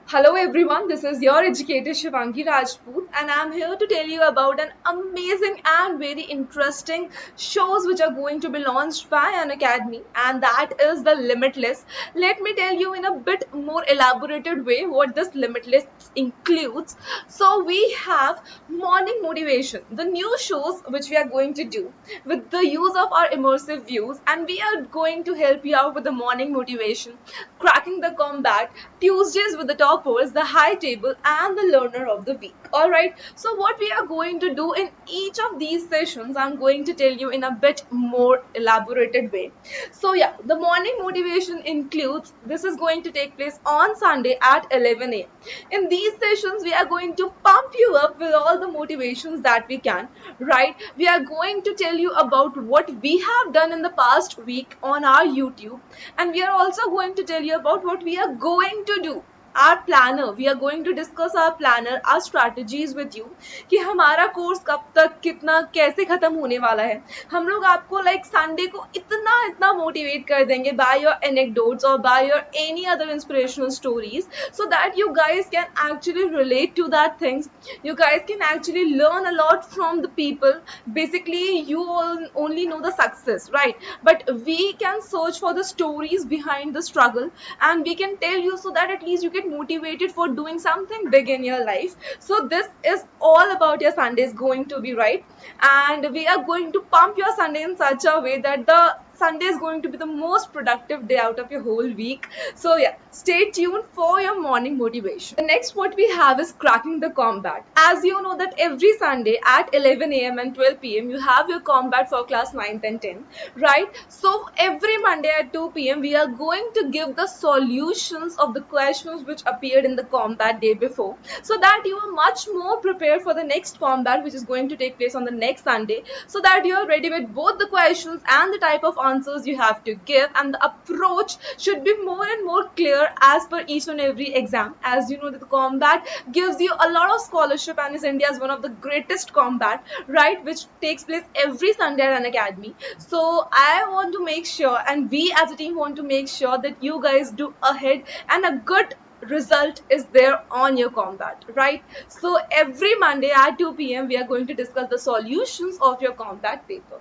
Hello everyone, this is your educator Shivangi Rajput and I'm here to tell you about an amazing and very interesting shows which are going to be launched by an academy, and that is the Limitless. Let me tell you in a bit more elaborated way what this Limitless includes. So we have morning motivation, the new shows which we are going to do with the use of our immersive views, and we are going to help you out with the morning motivation, cracking the combat, Tuesdays with the toppers, the high table, and the learner of the week. Alright, so what we are going to do in each of these sessions, I'm going to tell you in a bit more elaborated way. So, yeah, the morning motivation includes this is going to take place on Sunday at 11 a.m. In these sessions, we are going to pump you up with all the motivations that we can, right? We are going to tell you about what we have done in the past week on our YouTube, and we are also going to tell you about what we are going to do, our planner. We are going to discuss our planner, our strategies with you कि हमारा course कब तक कितना कैसे खत्म होने वाला है. हम लोग आपको लाइक संडे को इतना इतना मोटिवेट कर देंगे बाय योर एनेक्डोट्स और by your any other inspirational stories, so that you guys can actually relate to that things. You guys can actually learn a lot from the people. Basically you all only know the success, right? But we can search for the stories behind the struggle, and we can tell you so that at least you get motivated for doing something big in your life. So this is all about your Sundays going to be, right? And we are going to pump your Sunday in such a way that the Sunday is going to be the most productive day out of your whole week. So yeah, stay tuned for your morning motivation. The next what we have is cracking the combat. As you know that every Sunday at 11 a.m. and 12 p.m. you have your combat for class 9th and 10th, right? So every Monday at 2 p.m. we are going to give the solutions of the questions which appeared in the combat day before, so that you are much more prepared for the next combat which is going to take place on the next Sunday, so that you are ready with both the questions and the type of answers you have to give, and the approach should be more and more clear as per each and every exam. As you know that the combat gives you a lot of scholarship and is India's one of the greatest combat, right, which takes place every Sunday at an academy. So I want to make sure, and we as a team want to make sure that you guys do ahead and a good result is there on your combat, right? So every Monday at 2 p.m. we are going to discuss the solutions of your combat paper.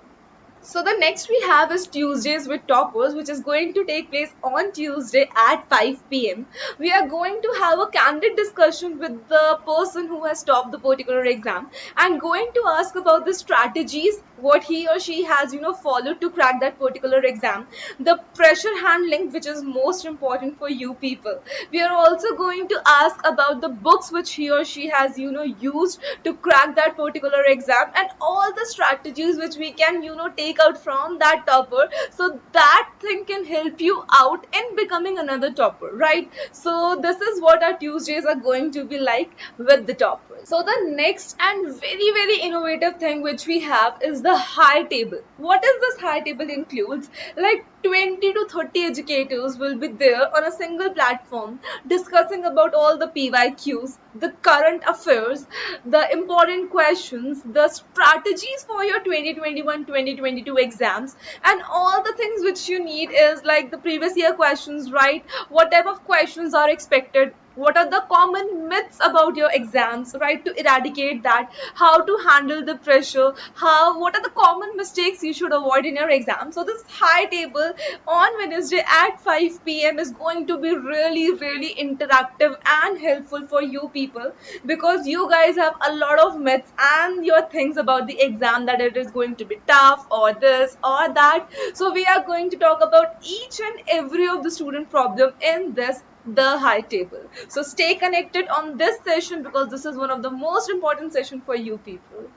So the next we have is Tuesdays with Toppers, which is going to take place on Tuesday at 5 p.m. We are going to have a candid discussion with the person who has topped the particular exam, and going to ask about the strategies what he or she has followed to crack that particular exam, the pressure handling which is most important for you people. We are also going to ask about the books which he or she has used to crack that particular exam, and all the strategies which we can take out from that topper, so that thing can help you out in becoming another topper, right? So this is what our Tuesdays are going to be like with the toppers. So the next and very very innovative thing which we have is the high table. What is this high table includes? Like 20 to 30 educators will be there on a single platform discussing about all the PYQs, the current affairs, the important questions, the strategies for your 2021-2022 exams, and all the things which you need is like the previous year questions, right? What type of questions are expected, what are the common myths about your exams, right, to eradicate that, how to handle the pressure, what are the common mistakes you should avoid in your exam. So this high table on Wednesday at 5 p.m. is going to be really really interactive and helpful for you people, because you guys have a lot of myths and your things about the exam, that it is going to be tough or this or that. So we are going to talk about each and every of the student problem in this, the high table. So stay connected on this session, because this is one of the most important session for you people.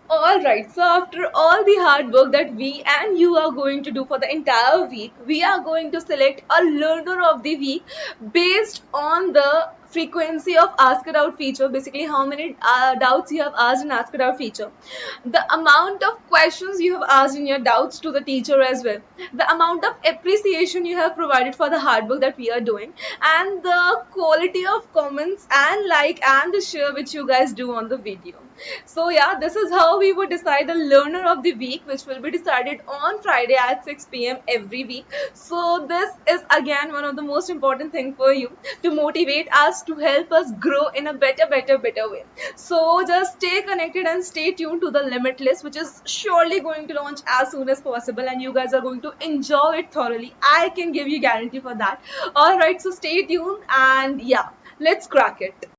Alright, so after all the hard work that we and you are going to do for the entire week, we are going to select a learner of the week based on the frequency of Ask It Out feature. Basically, how many doubts you have asked in Ask It Out feature, the amount of questions you have asked in your doubts to the teacher as well, the amount of appreciation you have provided for the hard work that we are doing, and the quality of comments and like and the share which you guys do on the video. So yeah, this is how we would decide the learner of the week, which will be decided on Friday at 6 p.m. every week. So this is again one of the most important thing for you to motivate us to help us grow in a better way. So just stay connected and stay tuned to the Limitless, which is surely going to launch as soon as possible, and you guys are going to enjoy it thoroughly. I can give you guarantee for that. All right, so stay tuned, and yeah, let's crack it.